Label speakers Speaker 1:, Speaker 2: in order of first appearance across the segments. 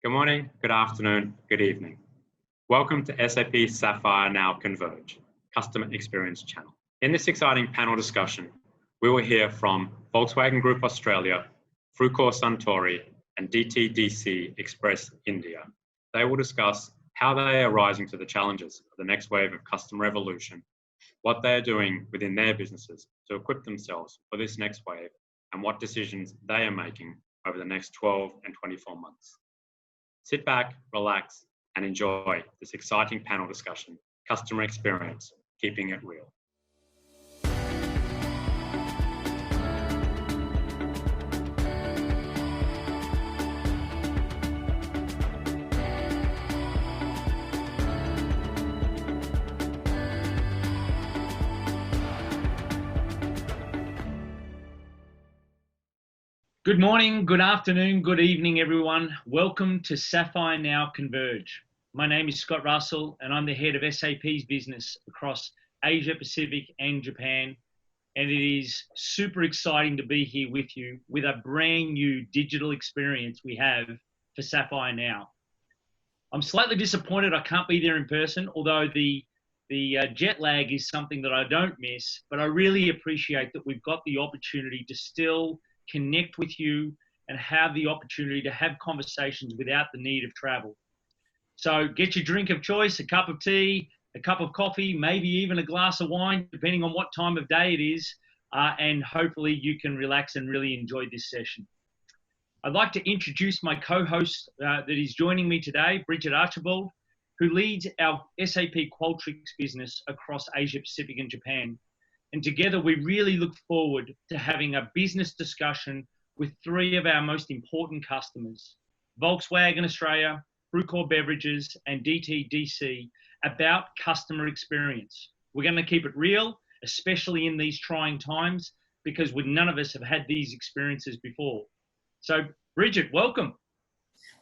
Speaker 1: Good morning, good afternoon, good evening. Welcome to SAP SAPPHIRE Now Converge, Customer Experience Channel. In this exciting panel discussion, we will hear from Volkswagen Group Australia, Frucor Suntory, and DTDC Express India. They will discuss how they are rising to the challenges of the next wave of customer evolution, what they are doing within their businesses to equip themselves for this next wave, and what decisions they are making over the next 12 and 24 months. Sit back, relax, and enjoy this exciting panel discussion, Customer Experience, Keeping It Real.
Speaker 2: Good morning, good afternoon, good evening, everyone. Welcome to SAPPHIRE Now Converge. My name is Scott Russell, and I'm the head of SAP's business across Asia, Pacific, and Japan. And it is super exciting to be here with you with a brand new digital experience we have for SAPPHIRE Now. I'm slightly disappointed I can't be there in person, although the jet lag is something that I don't miss, but I really appreciate that we've got the opportunity to still connect with you and have the opportunity to have conversations without the need of travel. So get your drink of choice, a cup of tea, a cup of coffee, maybe even a glass of wine, depending on what time of day it is, and hopefully you can relax and really enjoy this session. I'd like to introduce my co-host that is joining me today, Bridget Archibald, who leads our SAP Qualtrics business across Asia, Pacific, and Japan. And together, we really look forward to having a business discussion with three of our most important customers, Volkswagen Australia, Frucor Beverages, and DTDC, about customer experience. We're going to keep it real, especially in these trying times, because none of us have had these experiences before. So, Bridget, welcome.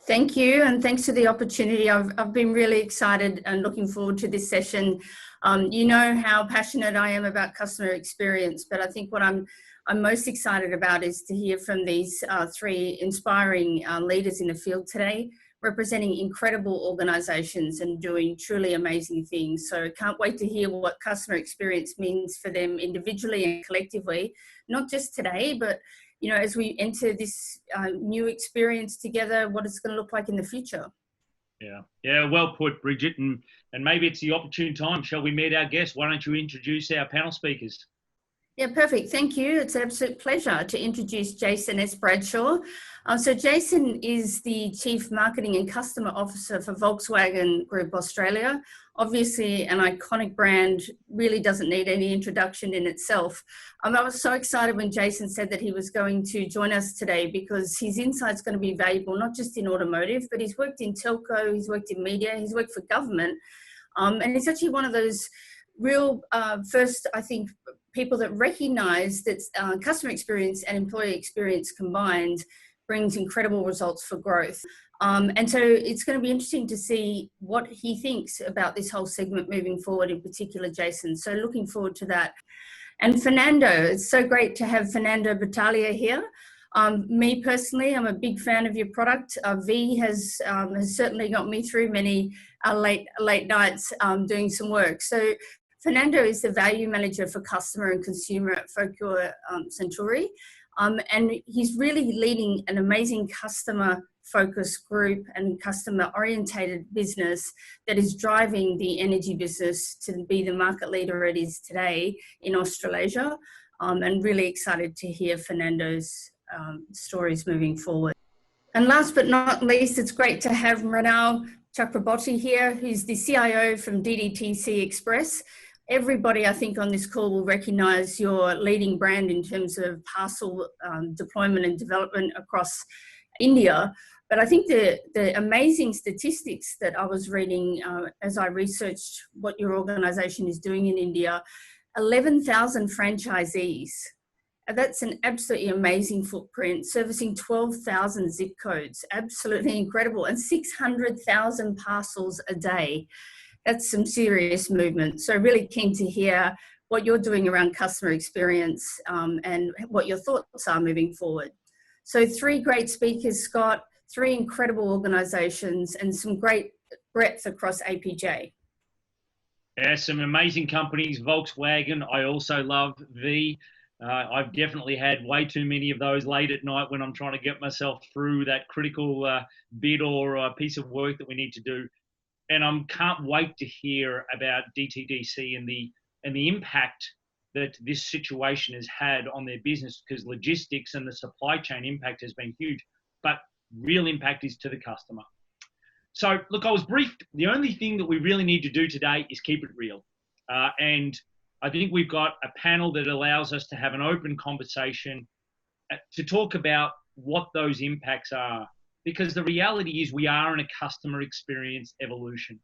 Speaker 3: Thank you, and thanks for the opportunity. I've been really excited and looking forward to this session. You know how passionate I am about customer experience, but I think what I'm most excited about is to hear from these three inspiring leaders in the field today, representing incredible organizations and doing truly amazing things. So can't wait to hear what customer experience means for them individually and collectively, not just today, but as we enter this new experience together, what it's going to look like in the future.
Speaker 2: Yeah, well put, Bridget. And maybe it's the opportune time. Shall we meet our guests? Why don't you introduce our panel speakers?
Speaker 3: Yeah, perfect. Thank you. It's an absolute pleasure to introduce Jason S Bradshaw. So Jason is the Chief Marketing and Customer Officer for Volkswagen Group Australia. Obviously, an iconic brand, really doesn't need any introduction in itself. I was so excited when Jason said that he was going to join us today because his insight's going to be valuable, not just in automotive, but he's worked in telco, he's worked in media, he's worked for government. And he's actually one of those real first, I think, people that recognize that customer experience and employee experience combined brings incredible results for growth. And so it's going to be interesting to see what he thinks about this whole segment moving forward, in particular, Jason. So looking forward to that. And Fernando, it's so great to have Fernando Battaglia here. Me personally, I'm a big fan of your product. V has certainly got me through many late nights doing some work. So Fernando is the value manager for customer and consumer at Frucor Suntory. And he's really leading an amazing customer-focused group and customer-orientated business that is driving the energy business to be the market leader it is today in Australasia. And really excited to hear Fernando's stories moving forward. And last but not least, it's great to have Mrinal Chakraborty here, who's the CIO from DTDC Express. Everybody, I think, on this call will recognize your leading brand in terms of parcel deployment and development across India. But I think the amazing statistics that I was reading as I researched what your organization is doing in India, 11,000 franchisees. That's an absolutely amazing footprint, servicing 12,000 zip codes, absolutely incredible, and 600,000 parcels a day. That's some serious movement. So really keen to hear what you're doing around customer experience and what your thoughts are moving forward. So three great speakers, Scott, 3 incredible organizations and some great breadth across APJ.
Speaker 2: Yeah, some amazing companies. Volkswagen, I also love. I've definitely had way too many of those late at night when I'm trying to get myself through that critical bid or piece of work that we need to do. And I can't wait to hear about DTDC and the impact that this situation has had on their business, because logistics and the supply chain impact has been huge, but real impact is to the customer. So look, I was briefed. The only thing that we really need to do today is keep it real. And I think we've got a panel that allows us to have an open conversation to talk about what those impacts are, because the reality is we are in a customer experience evolution.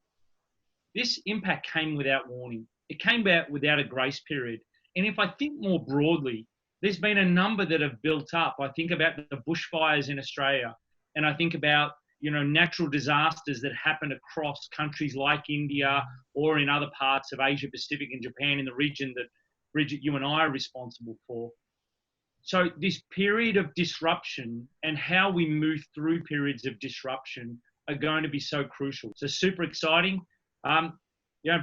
Speaker 2: This impact came without warning. It came about without a grace period. And if I think more broadly, there's been a number that have built up. I think about the bushfires in Australia, and I think about natural disasters that happen across countries like India or in other parts of Asia Pacific and Japan, in the region that, Bridget, you and I are responsible for. So this period of disruption and how we move through periods of disruption are going to be so crucial. So super exciting.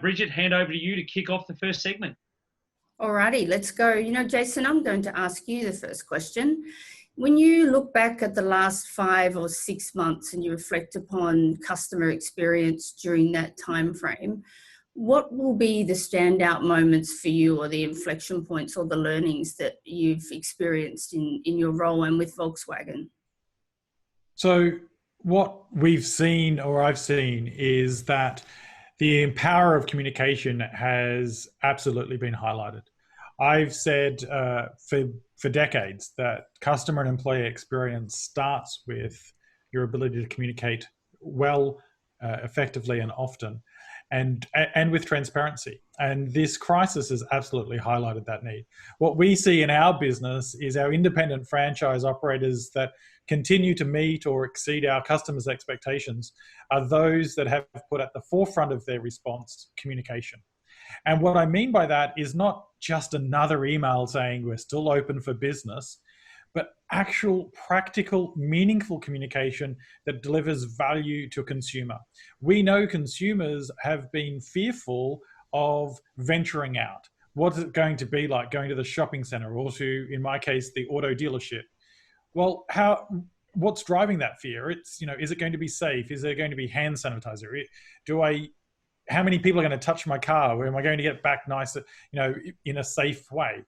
Speaker 2: Bridget, hand over to you to kick off the first segment.
Speaker 3: Alrighty, let's go. Jason, I'm going to ask you the first question. When you look back at the last 5 or 6 months and you reflect upon customer experience during that time frame, what will be the standout moments for you, or the inflection points or the learnings that you've experienced in your role and with Volkswagen?
Speaker 4: So what we've seen, or I've seen, is that the power of communication has absolutely been highlighted. I've said for decades that customer and employee experience starts with your ability to communicate well, effectively, and often, and with transparency. And this crisis has absolutely highlighted that need. What we see in our business is our independent franchise operators that continue to meet or exceed our customers' expectations are those that have put at the forefront of their response communication. And what I mean by that is not just another email saying we're still open for business, but actual, practical, meaningful communication that delivers value to a consumer. We know consumers have been fearful of venturing out. What's it going to be like going to the shopping center or to, in my case, the auto dealership? Well, what's driving that fear? It's, is it going to be safe? Is there going to be hand sanitizer? How many people are going to touch my car? Am I going to get back nice, in a safe way?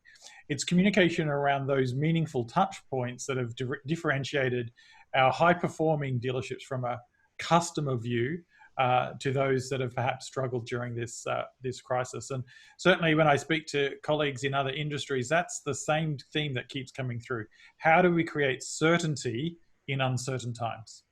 Speaker 4: It's communication around those meaningful touch points that have differentiated our high-performing dealerships from a customer view to those that have perhaps struggled during this crisis. And certainly when I speak to colleagues in other industries, that's the same theme that keeps coming through. How do we create certainty in uncertain times?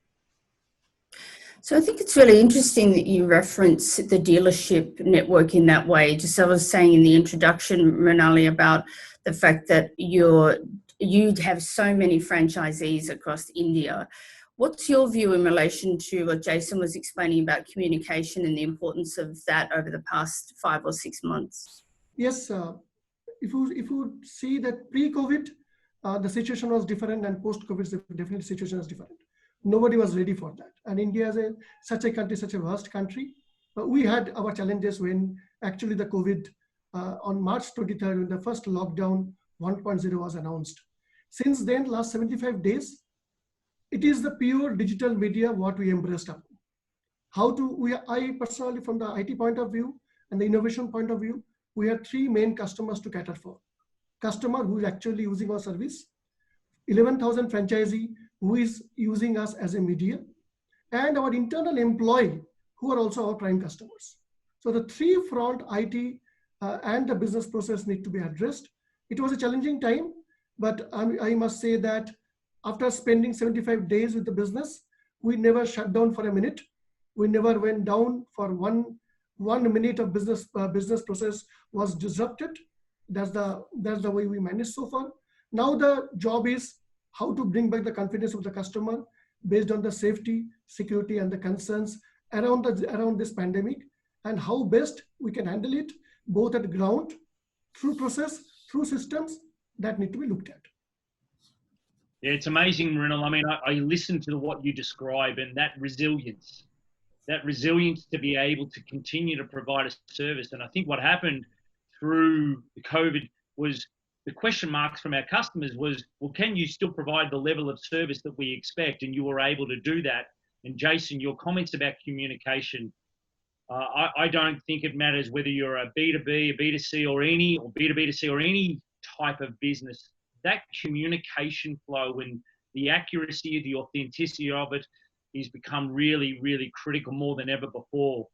Speaker 3: So I think it's really interesting that you reference the dealership network in that way. Just I was saying in the introduction, Renali, about the fact that you'd have so many franchisees across India. What's your view in relation to what Jason was explaining about communication and the importance of that over the past 5 or 6 months?
Speaker 5: Yes, if you see that pre-COVID, the situation was different, and post-COVID, definitely situation was different. Nobody was ready for that. And India is such a country, such a vast country. But we had our challenges when actually the COVID, on March 23rd, when the first lockdown 1.0 was announced. Since then, last 75 days, it is the pure digital media what we embraced upon. I personally, from the IT point of view and the innovation point of view, we have 3 main customers to cater for. Customer who is actually using our service, 11,000 franchisee who is using us as a media, and our internal employee who are also our prime customers. So the 3 front, IT and the business process, need to be addressed. It was a challenging time, but I must say that after spending 75 days with the business, we never shut down for a minute. We never went down for one minute of business process was disrupted. That's the way we managed so far. Now the job is how to bring back the confidence of the customer based on the safety, security, and the concerns around this pandemic, and how best we can handle it, both at ground, through process, through systems that need to be looked at.
Speaker 2: Yeah, it's amazing, Marino. I mean, I listened to what you describe, and that resilience to be able to continue to provide a service. And I think what happened through the COVID was the question marks from our customers was, well, can you still provide the level of service that we expect? And you were able to do that. And Jason, your comments about communication, I don't think it matters whether you're a B2B, a B2C, or B2B2C or any type of business. That communication flow and the accuracy, the authenticity of it has become really, really critical more than ever before.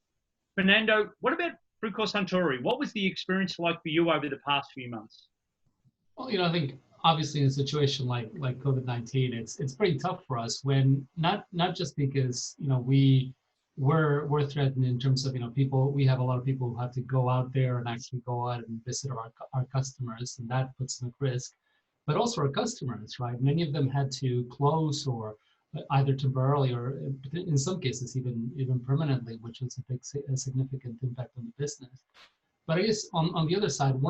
Speaker 2: Fernando, what about Frucor Suntory? What was the experience like for you over the past few months?
Speaker 6: Well, I think obviously in a situation like COVID-19, it's pretty tough for us when not just because we're threatened in terms of people. We have a lot of people who have to go out there and actually go out and visit our customers, and that puts them at risk. But also our customers, right? Many of them had to close or either temporarily or in some cases even permanently, which was a significant impact on the business. But I guess on the other side,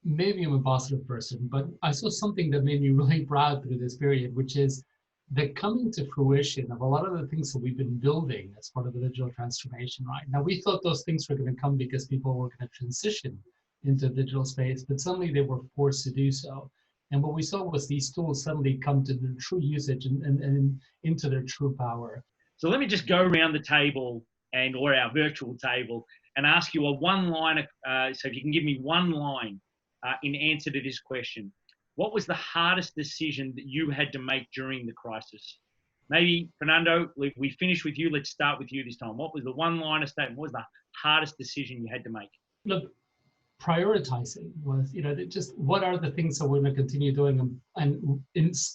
Speaker 6: maybe I'm a positive person, but I saw something that made me really proud through this period, which is the coming to fruition of a lot of the things that we've been building as part of the digital transformation, right? Now, we thought those things were going to come because people were going to transition into the digital space, but suddenly they were forced to do so. And what we saw was these tools suddenly come to their true usage and into their true power.
Speaker 2: So let me just go around the table or our virtual table and ask you a one-liner. So if you can give me one line in answer to this question. What was the hardest decision that you had to make during the crisis? Maybe, Fernando, we finish with you. Let's start with you this time. What was the one-liner statement? What was the hardest decision you had to make?
Speaker 6: Look, prioritizing was, just what are the things that we're going to continue doing and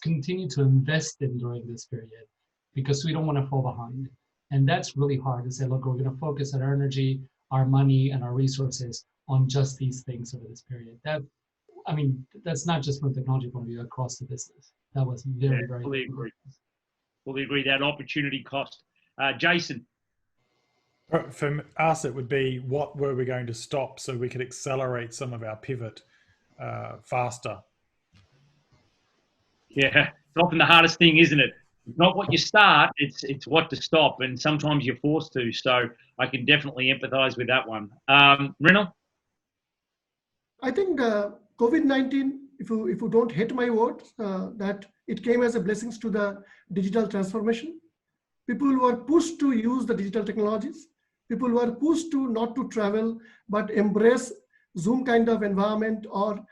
Speaker 6: continue to invest in during this period, because we don't want to fall behind. And that's really hard to say, look, we're going to focus our energy, our money, and our resources on just these things over this period. That's not just from a technology point of view, across the business. That was very, very
Speaker 2: fully agree. Fully agree. That opportunity cost. Jason.
Speaker 4: For us, it would be what were we going to stop so we could accelerate some of our pivot faster.
Speaker 2: Yeah, it's often the hardest thing, isn't it? It's not what you start, it's what to stop, and sometimes you're forced to. So I can definitely empathize with that one. Renal?
Speaker 5: I think COVID-19, if you don't hate my words, that it came as a blessings to the digital transformation. People were pushed to use the digital technologies. People were pushed to not to travel, but embrace Zoom kind of environment or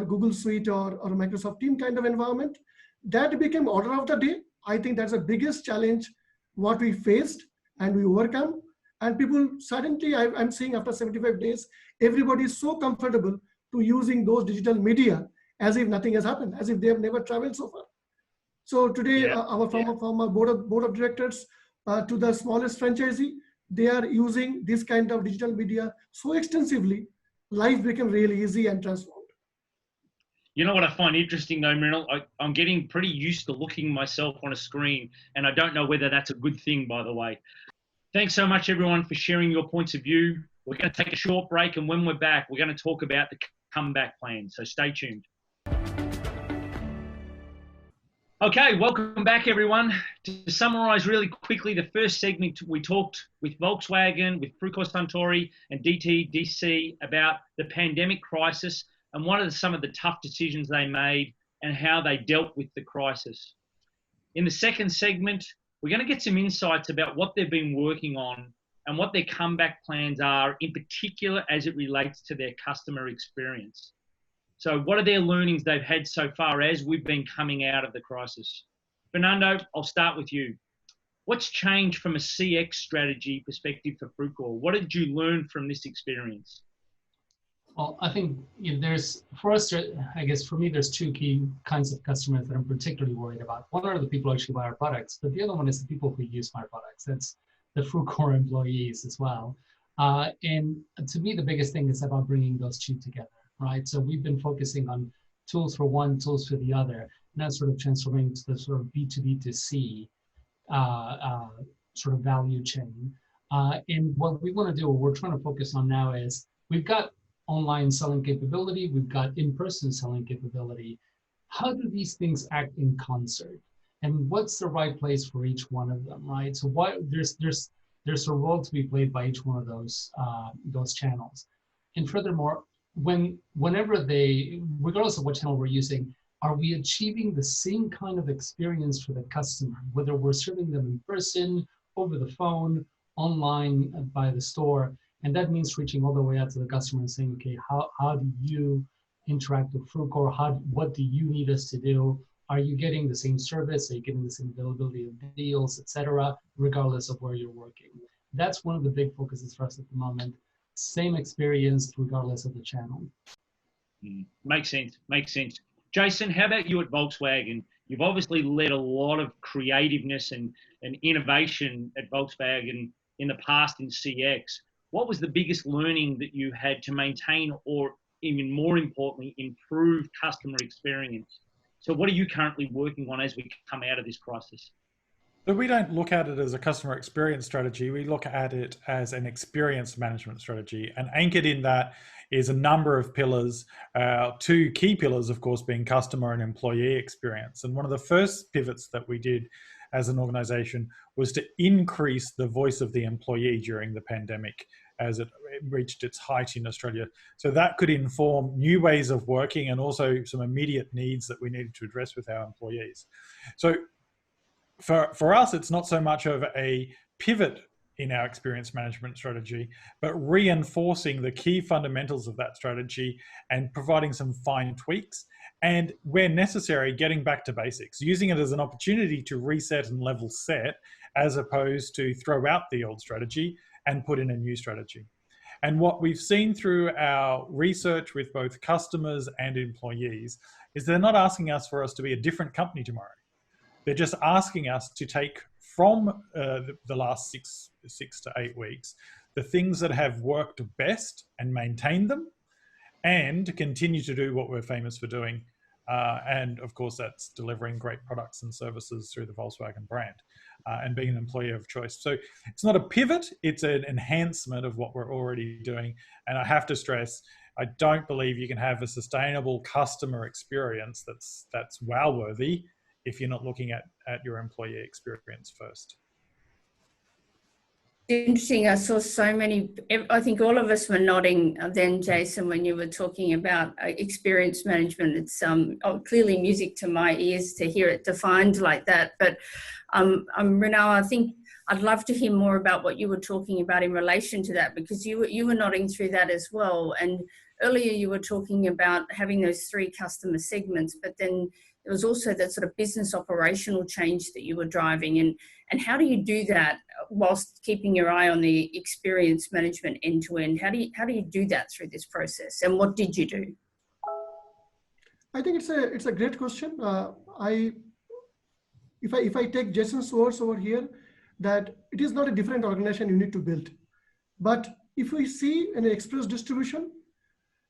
Speaker 5: Google Suite or Microsoft Team kind of environment. That became order of the day. I think that's the biggest challenge what we faced and we overcome. And people suddenly, I'm seeing after 75 days, everybody is so comfortable to using those digital media as if nothing has happened, as if they have never traveled so far. So today, from our board of directors to the smallest franchisee, they are using this kind of digital media so extensively, life became really easy and transformed.
Speaker 2: You know what I find interesting though, Meryl? I'm getting pretty used to looking myself on a screen, and I don't know whether that's a good thing, by the way. Thanks so much, everyone, for sharing your points of view. We're going to take a short break, and when we're back, we're going to talk about the comeback plan. So stay tuned. Okay, welcome back, everyone. To summarize really quickly, the first segment we talked with Volkswagen, with Frucor Suntory and DTDC about the pandemic crisis and what are some of the tough decisions they made and how they dealt with the crisis. In the second segment, we're going to get some insights about what they've been working on and what their comeback plans are, in particular as it relates to their customer experience. So what are their learnings they've had so far as we've been coming out of the crisis? Fernando, I'll start with you. What's changed from a CX strategy perspective for Frucor? What did you learn from this experience?
Speaker 6: Well, I think there's, for us, I guess for me, there's two key kinds of customers that I'm particularly worried about. One are the people who actually buy our products, but the other one is the people who use my products. That's the Frucor employees as well. And to me, the biggest thing is about bringing those two together, right? So we've been focusing on tools for one, tools for the other, and that's sort of transforming to the sort of B2B2C sort of value chain. And what we want to do, what we're trying to focus on now is we've got online selling capability, we've got in-person selling capability. how do these things act in concert? And what's the right place for each one of them, right? So there's a role to be played by each one of those channels. And furthermore, whenever regardless of what channel we're using, are we achieving the same kind of experience for the customer, whether we're serving them in person, over the phone, online, by the store? And that means reaching all the way out to the customer and saying, okay, how do you interact with Frucor? What do you need us to do? Are you getting the same service? Are you getting the same availability of deals, etc., regardless of where you're working? That's one of the big focuses for us at the moment. Same experience regardless of the channel.
Speaker 2: Makes sense. Jason, how about you at Volkswagen? You've obviously led a lot of creativeness and innovation at Volkswagen in the past in CX. What was the biggest learning that you had to maintain, or even more importantly, improve customer experience? So what are you currently working on as we come out of this crisis?
Speaker 4: So we don't look at it as a customer experience strategy. We look at it as an experience management strategy. And anchored in that is a number of pillars, two key pillars, of course, being customer and employee experience. And one of the first pivots that we did as an organization was to increase the voice of the employee during the pandemic as it reached its height in Australia. So that could inform new ways of working and also some immediate needs that we needed to address with our employees. So for us, it's not so much of a pivot in our experience management strategy, but reinforcing the key fundamentals of that strategy and providing some fine tweaks, and where necessary, getting back to basics, using it as an opportunity to reset and level set, as opposed to throw out the old strategy and put in a new strategy. And what we've seen through our research with both customers and employees is they're not asking us for us to be a different company tomorrow. They're just asking us to take from the last six to 8 weeks the things that have worked best and maintain them, and continue to do what we're famous for doing. And of course, that's delivering great products and services through the Volkswagen brand and being an employer of choice. So it's not a pivot, it's an enhancement of what we're already doing. And I have to stress, I don't believe you can have a sustainable customer experience that's wow-worthy if you're not looking at your employee experience first.
Speaker 3: Interesting. I saw so many, I think all of us were nodding then, Jason, when you were talking about experience management. It's clearly music to my ears to hear it defined like that. But Renaud, I think I'd love to hear more about what you were talking about in relation to that, because you were nodding through that as well. And earlier you were talking about having those 3 customer segments, but then there was also that sort of business operational change that you were driving. And how do you do that whilst keeping your eye on the experience management end to end? How do you do that through this process? And what did you do?
Speaker 5: I think it's a great question. If I take Jason's words over here, that it is not a different organization you need to build. But if we see an express distribution,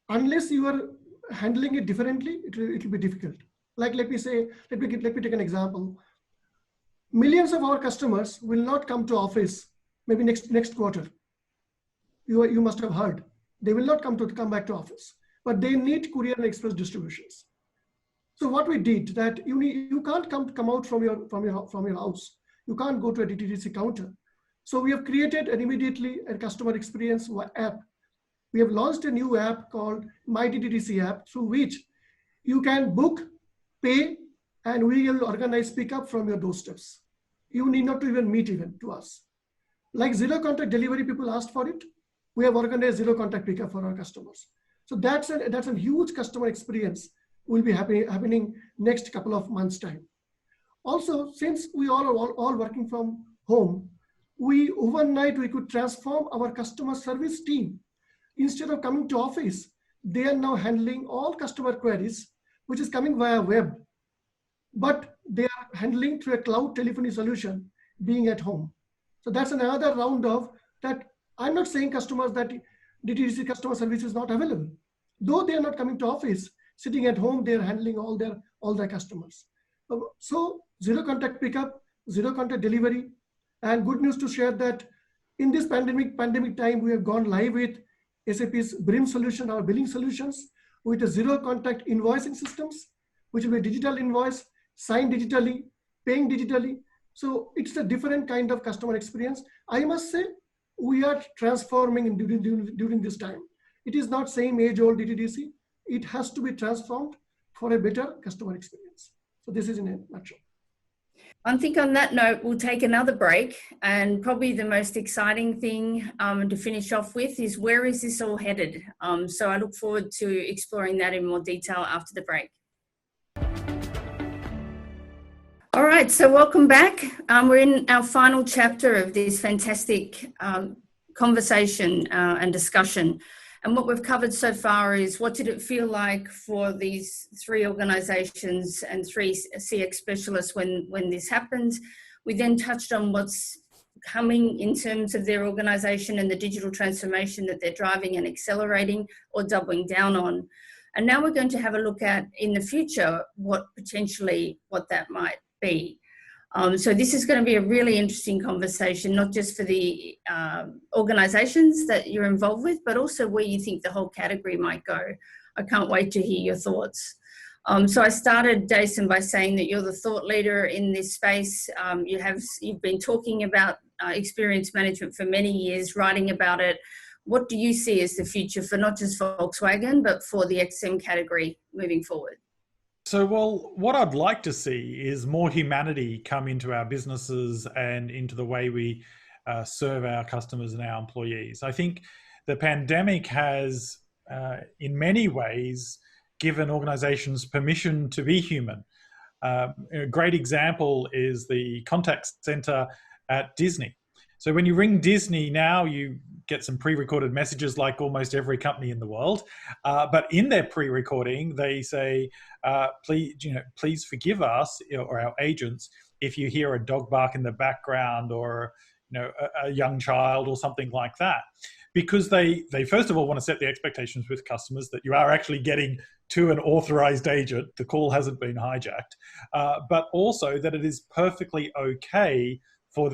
Speaker 5: unless you are handling it differently, it will be difficult. Like let me take an example. Millions of our customers will not come to office maybe next quarter. You must have heard. They will not come back to office, but they need courier and express distributions. So what we did, that you can't come out from your house. You can't go to a DTDC counter. So we have created immediately a customer experience app. We have launched a new app called My DTDC app, through which you can book, pay, and we will organize pickup from your doorsteps. You need not to even meet to us. Like zero contact delivery, people asked for it. We have organized zero contact pickup for our customers. So that's a huge customer experience will be happening next couple of months' time. Also, since we all working from home, overnight we could transform our customer service team. Instead of coming to office, they are now handling all customer queries, which is coming via web, but they are handling through a cloud telephony solution being at home. So that's another round of that. I'm not saying customers that DTDC customer service is not available. Though they are not coming to office, sitting at home, they are handling all their customers. So zero contact pickup, zero contact delivery, and good news to share that in this pandemic time, we have gone live with SAP's BRIM solution, our billing solutions, with a zero contact invoicing systems, which will be digital invoice, signed digitally, paying digitally. So it's a different kind of customer experience. I must say, we are transforming during this time. It is not same age-old DTDC. It has to be transformed for a better customer experience. So this is in a nutshell.
Speaker 3: I think on that note, we'll take another break, and probably the most exciting thing to finish off with is where is this all headed? So I look forward to exploring that in more detail after the break. All right, so welcome back. We're in our final chapter of this fantastic conversation and discussion. And what we've covered so far is what did it feel like for these three organizations and three CX specialists when this happened. We then touched on what's coming in terms of their organization and the digital transformation that they're driving and accelerating or doubling down on. And now we're going to have a look at, in the future, what that might be. So this is going to be a really interesting conversation, not just for the organizations that you're involved with, but also where you think the whole category might go. I can't wait to hear your thoughts. So I started, Jason, by saying that you're the thought leader in this space. You've been talking about experience management for many years, writing about it. What do you see as the future for not just Volkswagen, but for the XM category moving forward?
Speaker 4: So, well, what I'd like to see is more humanity come into our businesses and into the way we serve our customers and our employees. I think the pandemic has, in many ways, given organizations permission to be human. A great example is the contact center at Disney. So when you ring Disney now, you get some pre-recorded messages like almost every company in the world. But in their pre-recording, they say, please forgive us or our agents if you hear a dog bark in the background or a young child or something like that. Because they first of all want to set the expectations with customers that you are actually getting to an authorized agent, the call hasn't been hijacked, but also that it is perfectly okay for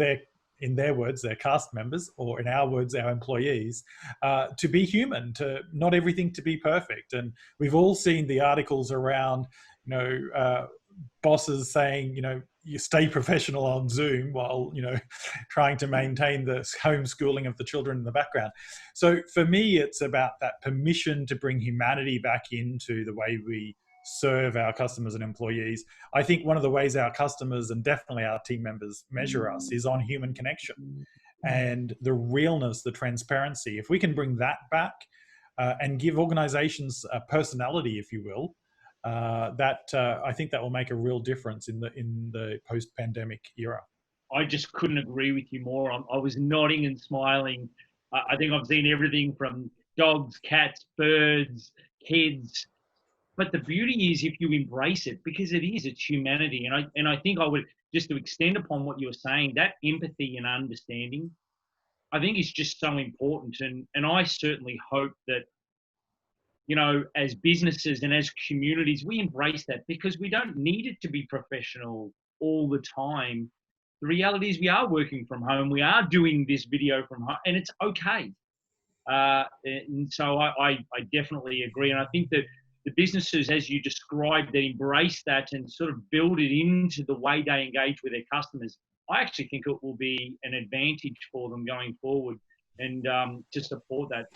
Speaker 4: in their words, their cast members, or in our words, our employees, to be human, to not everything to be perfect. And we've all seen the articles around, bosses saying, you stay professional on Zoom while, trying to maintain the homeschooling of the children in the background. So for me, it's about that permission to bring humanity back into the way we serve our customers and employees. I think one of the ways our customers and definitely our team members measure us is on human connection and the realness, the transparency. If we can bring that back and give organizations a personality, if you will, I think that will make a real difference in the post-pandemic era.
Speaker 2: I just couldn't agree with you more. I was nodding and smiling. I think I've seen everything from dogs, cats, birds, kids. But the beauty is if you embrace it, because it's humanity. And I think I would, just to extend upon what you're saying, that empathy and understanding, I think is just so important. And I certainly hope that, as businesses and as communities, we embrace that because we don't need it to be professional all the time. The reality is we are working from home. We are doing this video from home and it's okay. And so I definitely agree. And I think that the businesses, as you described, that embrace that and sort of build it into the way they engage with their customers, I actually think it will be an advantage for them going forward and to support that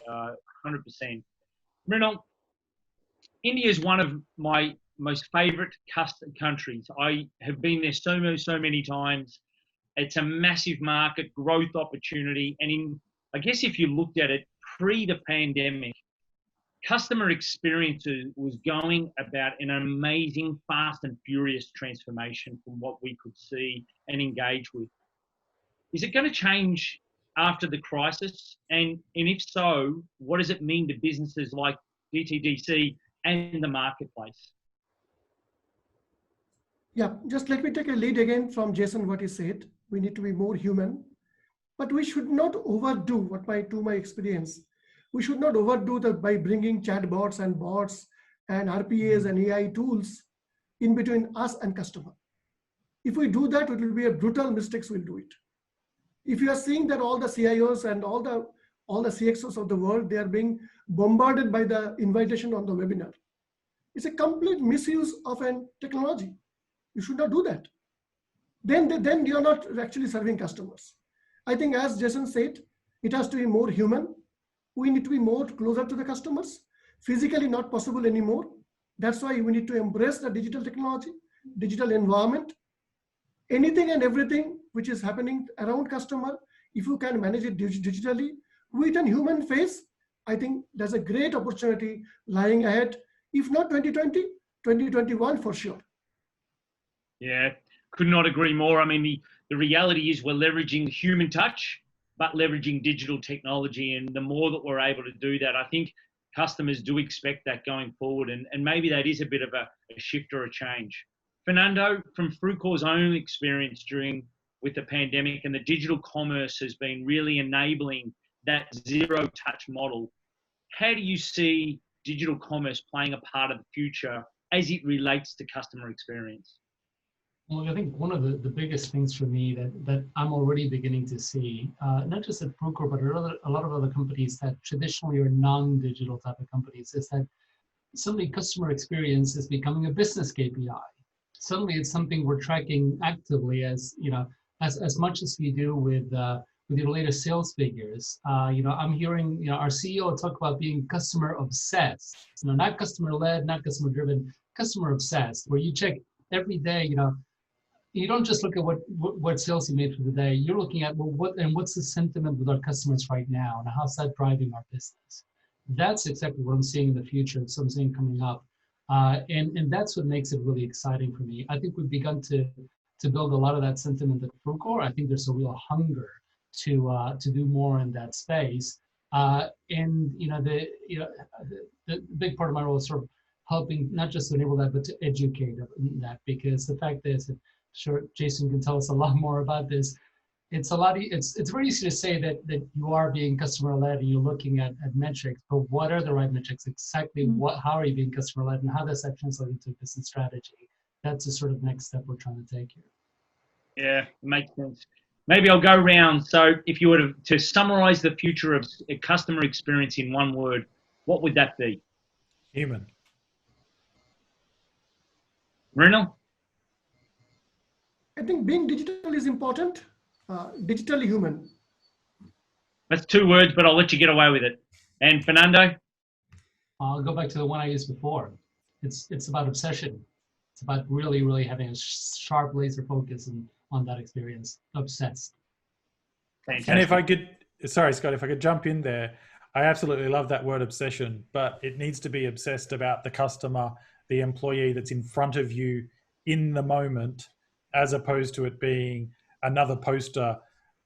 Speaker 2: 100%. Mrinal, India is one of my most favorite countries. I have been there so many times. It's a massive market, growth opportunity. And I guess if you looked at it pre the pandemic, customer experience was going about an amazing, fast and furious transformation from what we could see and engage with. Is it going to change after the crisis? And if so, what does it mean to businesses like DTDC and the marketplace?
Speaker 5: Yeah, just let me take a lead again from Jason, what he said. We need to be more human, but we should not overdo to my experience. We should not overdo that by bringing chatbots and bots and RPAs and AI tools in between us and customer. If we do that, it will be a brutal mistakes we'll do it. If you are seeing that all the CIOs and all the CXOs of the world, they are being bombarded by the invitation on the webinar. It's a complete misuse of a technology. You should not do that. Then you're not actually serving customers. I think as Jason said, it has to be more human. We need to be more closer to the customers. Physically not possible anymore. That's why we need to embrace the digital technology, digital environment. Anything and everything which is happening around customer, if you can manage it digitally with a human face, I think there's a great opportunity lying ahead. If not 2020, 2021 for sure.
Speaker 2: Yeah, could not agree more. I mean, the reality is we're leveraging human touch, but leveraging digital technology. And the more that we're able to do that, I think customers do expect that going forward. And maybe that is a bit of a shift or a change. Fernando, from Frucor's own experience with the pandemic, and the digital commerce has been really enabling that zero touch model. How do you see digital commerce playing a part of the future as it relates to customer experience?
Speaker 6: Well, I think one of the biggest things for me that I'm already beginning to see, not just at Frucor, but a lot of other companies that traditionally are non-digital type of companies, is that suddenly customer experience is becoming a business KPI. Suddenly it's something we're tracking actively as much as we do with your latest sales figures. I'm hearing our CEO talk about being customer obsessed. Not customer led, not customer driven, customer obsessed, where you check every day. You don't just look at what sales you made for the day. You're looking at what's the sentiment with our customers right now, and how's that driving our business. That's exactly what I'm seeing in the future. So I'm seeing coming up, and that's what makes it really exciting for me. I think we've begun to build a lot of that sentiment at Frucor. I think there's a real hunger to do more in that space. And the big part of my role is sort of helping not just to enable that, but to educate that, because the fact is, that sure Jason can tell us a lot more about this. It's very easy to say that you are being customer led and you're looking at metrics, but what are the right metrics? Exactly how are you being customer led, and how does that translate into business strategy? That's the sort of next step we're trying to take here.
Speaker 2: Yeah, makes sense. Maybe I'll go round. So if you were to summarize the future of a customer experience in one word, what would that be?
Speaker 4: Human.
Speaker 2: Renal?
Speaker 5: I think being digital is important. Digitally human.
Speaker 2: That's 2 words, but I'll let you get away with it. And Fernando?
Speaker 6: I'll go back to the one I used before. It's about obsession. It's about really, really having a sharp laser focus on that experience. Obsessed.
Speaker 2: Fantastic.
Speaker 4: And if I could, sorry, Scott, if I could jump in there, I absolutely love that word obsession, but it needs to be obsessed about the customer, the employee that's in front of you in the moment, as opposed to it being another poster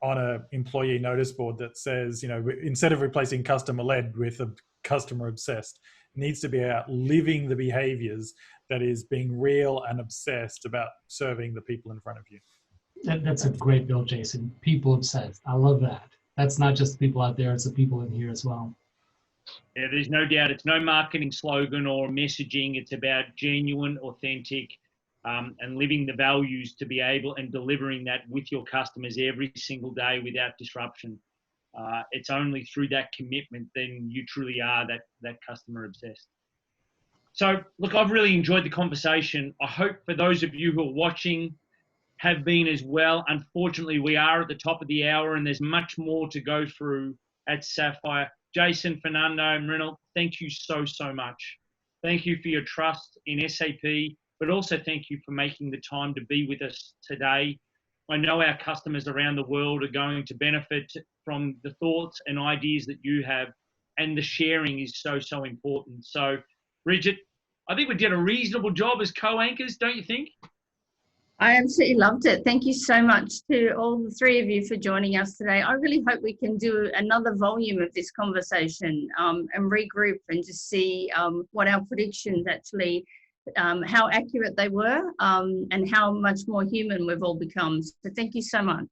Speaker 4: on an employee notice board that says, instead of replacing customer led with a customer obsessed, it needs to be about living the behaviors that is being real and obsessed about serving the people in front of you.
Speaker 6: That's a great build, Jason. People obsessed. I love that. That's not just the people out there, it's the people in here as well.
Speaker 2: Yeah, there's no doubt. It's no marketing slogan or messaging. It's about genuine, authentic, and living the values to be able and delivering that with your customers every single day without disruption. It's only through that commitment then you truly are that customer obsessed. So look, I've really enjoyed the conversation. I hope for those of you who are watching have been as well. Unfortunately, we are at the top of the hour and there's much more to go through at Sapphire. Jason, Fernando, and Renal, thank you so much. Thank you for your trust in SAP, but also thank you for making the time to be with us today. I know our customers around the world are going to benefit from the thoughts and ideas that you have, and the sharing is so important. So, Bridget, I think we did a reasonable job as co-anchors, don't you think?
Speaker 3: I absolutely loved it. Thank you so much to all the 3 of you for joining us today. I really hope we can do another volume of this conversation and regroup and just see what our predictions actually, how accurate they were, and how much more human we've all become. So thank you so much.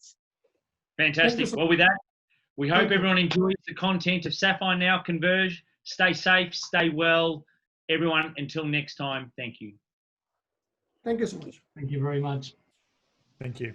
Speaker 2: Fantastic. Well, with that, we hope everyone enjoys the content of Sapphire Now Converge. Stay safe, stay well. Everyone, until next time, thank you.
Speaker 5: Thank you so much.
Speaker 6: Thank you very much.
Speaker 4: Thank you.